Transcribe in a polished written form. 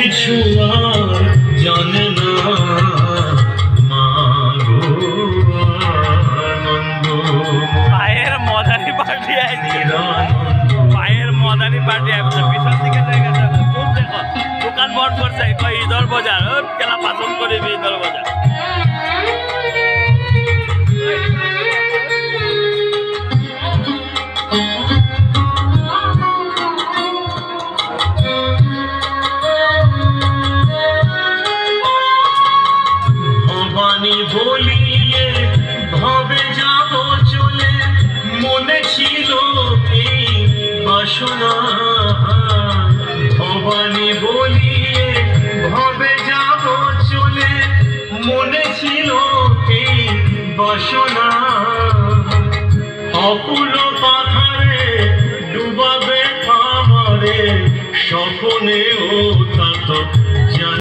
কিছু আর জানে না মা গো আনন্দ। পায়ের মদানি পার্টি আইছে, পায়ের মদানি পার্টি আইছে, পিছন দিকে গেছে খুব দেখো দোকান বন্ধ করছে, কই ঈদর বাজার কেলা পাচন করিবি ঈদর বাজার। ভবানী বলিয়ে ভবে যাব চলে, মনে ছিল এই বাসনা। ভবানী বলিয়ে ভবে যাব চলে, মনে ছিল এই বাসনা। অকুল পাথারে ডুবাবে আমারে স্বপ্নেও